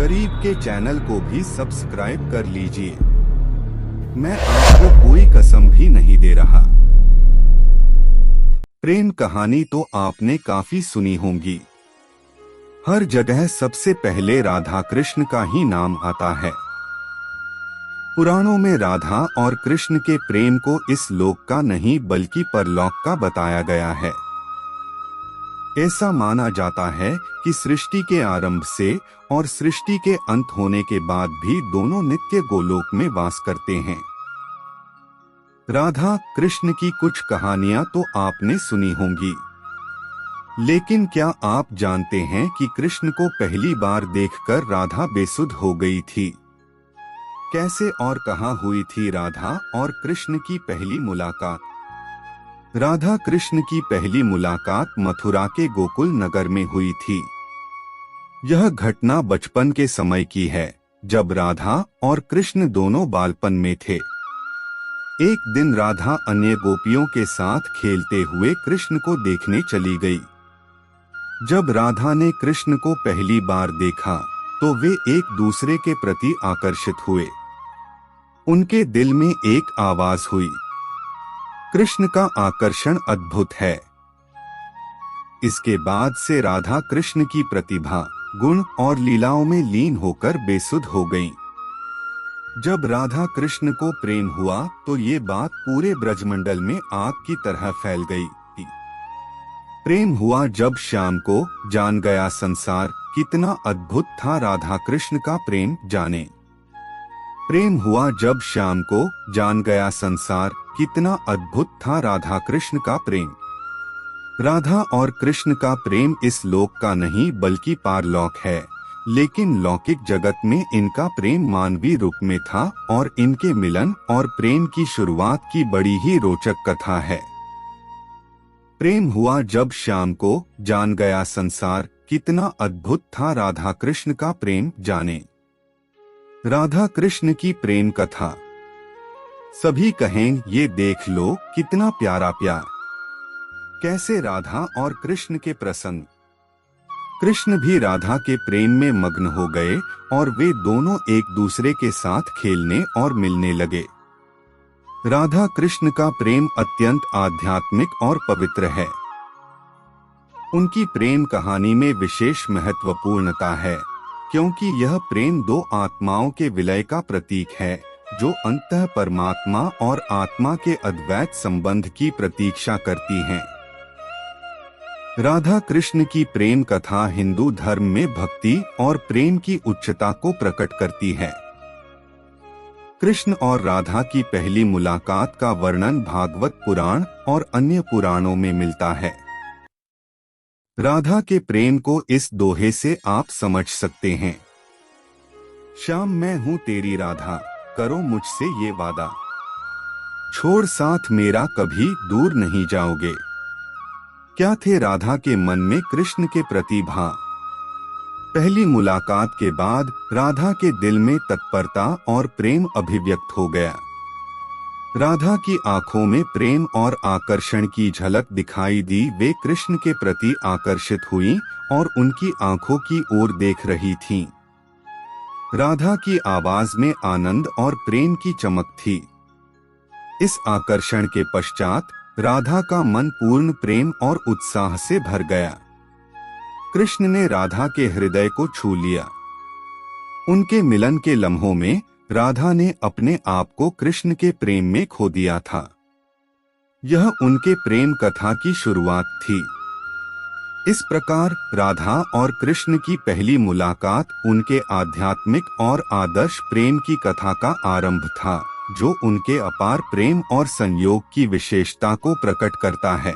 गरीब के चैनल को भी सब्सक्राइब कर लीजिए। मैं आपको कोई कसम भी नहीं दे रहा। प्रेम कहानी तो आपने काफी सुनी होंगी। हर जगह सबसे पहले राधा कृष्ण का ही नाम आता है। पुराणों में राधा और कृष्ण के प्रेम को इस लोक का नहीं बल्कि परलोक का बताया गया है। ऐसा माना जाता है कि सृष्टि के आरंभ से और सृष्टि के अंत होने के बाद भी दोनों नित्य गोलोक में वास करते हैं। राधा कृष्ण की कुछ कहानियां तो आपने सुनी होंगी, लेकिन क्या आप जानते हैं कि कृष्ण को पहली बार देखकर राधा बेसुध हो गई थी? कैसे और कहां हुई थी राधा और कृष्ण की पहली मुलाकात? राधा कृष्ण की पहली मुलाकात मथुरा के गोकुल नगर में हुई थी। यह घटना बचपन के समय की है, जब राधा और कृष्ण दोनों बालपन में थे। एक दिन राधा अन्य गोपियों के साथ खेलते हुए कृष्ण को देखने चली गई। जब राधा ने कृष्ण को पहली बार देखा तो वे एक दूसरे के प्रति आकर्षित हुए। उनके दिल में एक आवाज हुई, कृष्ण का आकर्षण अद्भुत है। इसके बाद से राधा कृष्ण की प्रतिभा, गुण और लीलाओं में लीन होकर बेसुध हो गईं। जब राधा कृष्ण को प्रेम हुआ तो ये बात पूरे ब्रजमंडल में आग की तरह फैल गई। प्रेम हुआ जब श्याम को, जान गया संसार कितना अद्भुत था राधा कृष्ण का प्रेम जाने। प्रेम हुआ जब श्याम को, जान गया संसार कितना अद्भुत था राधा कृष्ण का प्रेम। राधा और कृष्ण का प्रेम इस लोक का नहीं बल्कि पारलौक है, लेकिन लौकिक जगत में इनका प्रेम मानवीय रूप में था और इनके मिलन और प्रेम की शुरुआत की बड़ी ही रोचक कथा है। प्रेम हुआ जब श्याम को, जान गया संसार कितना अद्भुत था राधा कृष्ण का प्रेम जाने। राधा कृष्ण की प्रेम कथा। सभी कहें ये देख लो कितना प्यारा प्यार। कैसे राधा और कृष्ण के प्रसंग। कृष्ण भी राधा के प्रेम में मग्न हो गए और वे दोनों एक दूसरे के साथ खेलने और मिलने लगे। राधा कृष्ण का प्रेम अत्यंत आध्यात्मिक और पवित्र है। उनकी प्रेम कहानी में विशेष महत्वपूर्णता है, क्योंकि यह प्रेम दो आत्माओं के विलय का प्रतीक है, जो अंततः परमात्मा और आत्मा के अद्वैत संबंध की प्रतीक्षा करती हैं। राधा कृष्ण की प्रेम कथा हिंदू धर्म में भक्ति और प्रेम की उच्चता को प्रकट करती है। कृष्ण और राधा की पहली मुलाकात का वर्णन भागवत पुराण और अन्य पुराणों में मिलता है। राधा के प्रेम को इस दोहे से आप समझ सकते हैं, श्याम मैं हूँ तेरी राधा, करो मुझसे ये वादा, छोड़ साथ मेरा कभी दूर नहीं जाओगे। क्या थे राधा के मन में कृष्ण के प्रति भाव? पहली मुलाकात के बाद राधा के दिल में तत्परता और प्रेम अभिव्यक्त हो गया। राधा की आंखों में प्रेम और आकर्षण की झलक दिखाई दी। वे कृष्ण के प्रति आकर्षित हुईं और उनकी आंखों की ओर देख रही थीं। राधा की आवाज में आनंद और प्रेम की चमक थी। इस आकर्षण के पश्चात राधा का मन पूर्ण प्रेम और उत्साह से भर गया। कृष्ण ने राधा के हृदय को छू लिया। उनके मिलन के लम्हों में राधा ने अपने आप को कृष्ण के प्रेम में खो दिया था। यह उनके प्रेम कथा की शुरुआत थी। इस प्रकार राधा और कृष्ण की पहली मुलाकात उनके आध्यात्मिक और आदर्श प्रेम की कथा का आरंभ था, जो उनके अपार प्रेम और संयोग की विशेषता को प्रकट करता है।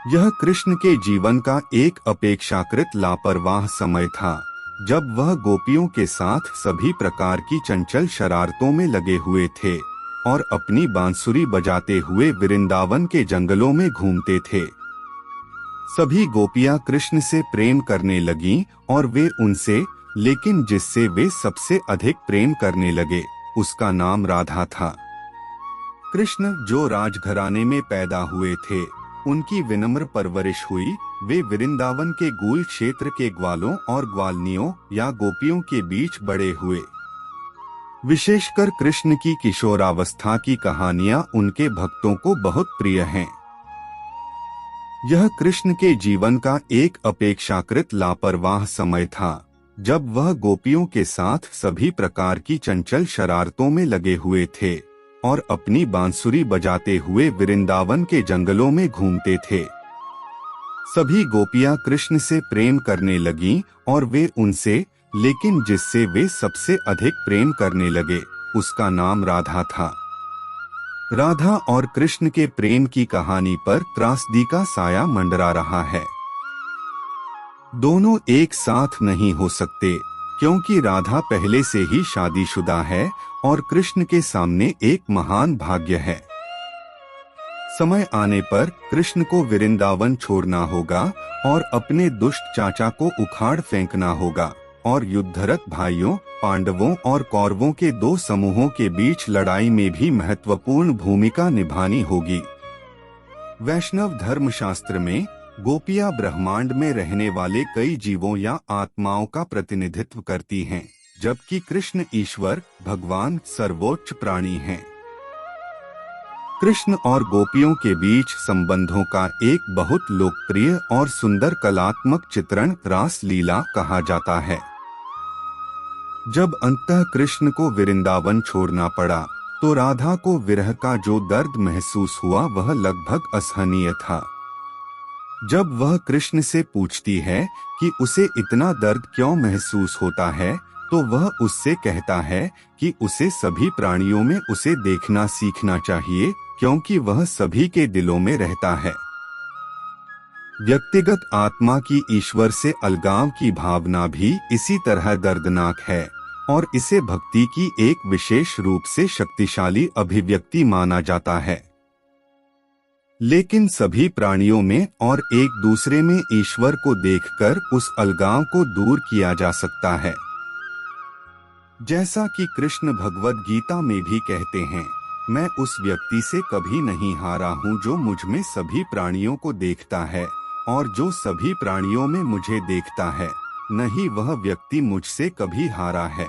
यह कृष्ण के जीवन का एक अपेक्षाकृत लापरवाह समय था, जब वह गोपियों के साथ सभी प्रकार की चंचल शरारतों में लगे हुए थे और अपनी बांसुरी बजाते हुए वृंदावन के जंगलों में घूमते थे। सभी गोपियां कृष्ण से प्रेम करने लगीं और वे उनसे, लेकिन जिससे वे सबसे अधिक प्रेम करने लगे उसका नाम राधा था। कृष्ण जो राजघराने में पैदा हुए थे उनकी विनम्र परवरिश हुई। वे वृंदावन के गूल क्षेत्र के ग्वालों और ग्वालनियों या गोपियों के बीच बड़े हुए। विशेषकर कृष्ण की किशोरावस्था की कहानियां उनके भक्तों को बहुत प्रिय हैं। यह कृष्ण के जीवन का एक अपेक्षाकृत लापरवाह समय था, जब वह गोपियों के साथ सभी प्रकार की चंचल शरारतों में लगे हुए थे और अपनी बांसुरी बजाते हुए वृंदावन के जंगलों में घूमते थे। सभी गोपियां कृष्ण से प्रेम करने लगीं और वे उनसे, लेकिन जिससे वे सबसे अधिक प्रेम करने लगे उसका नाम राधा था। राधा और कृष्ण के प्रेम की कहानी पर त्रासदी का साया मंडरा रहा है। दोनों एक साथ नहीं हो सकते, क्योंकि राधा पहले से ही शादीशुदा है और कृष्ण के सामने एक महान भाग्य है। समय आने पर कृष्ण को वृंदावन छोड़ना होगा और अपने दुष्ट चाचा को उखाड़ फेंकना होगा और युद्धरत भाइयों पांडवों और कौरवों के दो समूहों के बीच लड़ाई में भी महत्वपूर्ण भूमिका निभानी होगी। वैष्णव धर्मशास्त्र में गोपियां ब्रह्मांड में रहने वाले कई जीवों या आत्माओं का प्रतिनिधित्व करती हैं, जबकि कृष्ण ईश्वर भगवान सर्वोच्च प्राणी हैं। कृष्ण और गोपियों के बीच संबंधों का एक बहुत लोकप्रिय और सुंदर कलात्मक चित्रण रास लीला कहा जाता है। जब अंततः कृष्ण को वृंदावन छोड़ना पड़ा, तो राधा को विरह का जो दर्द महसूस हुआ वह लगभग असहनीय था। जब वह कृष्ण से पूछती है कि उसे इतना दर्द क्यों महसूस होता है, तो वह उससे कहता है कि उसे सभी प्राणियों में उसे देखना सीखना चाहिए, क्योंकि वह सभी के दिलों में रहता है। व्यक्तिगत आत्मा की ईश्वर से अलगाव की भावना भी इसी तरह दर्दनाक है और इसे भक्ति की एक विशेष रूप से शक्तिशाली अभिव्यक्ति माना जाता है। लेकिन सभी प्राणियों में और एक दूसरे में ईश्वर को देखकर उस अलगाव को दूर किया जा सकता है। जैसा कि कृष्ण भगवद गीता में भी कहते हैं, मैं उस व्यक्ति से कभी नहीं हारा हूँ जो मुझ में सभी प्राणियों को देखता है और जो सभी प्राणियों में मुझे देखता है, नहीं वह व्यक्ति मुझसे कभी हारा है।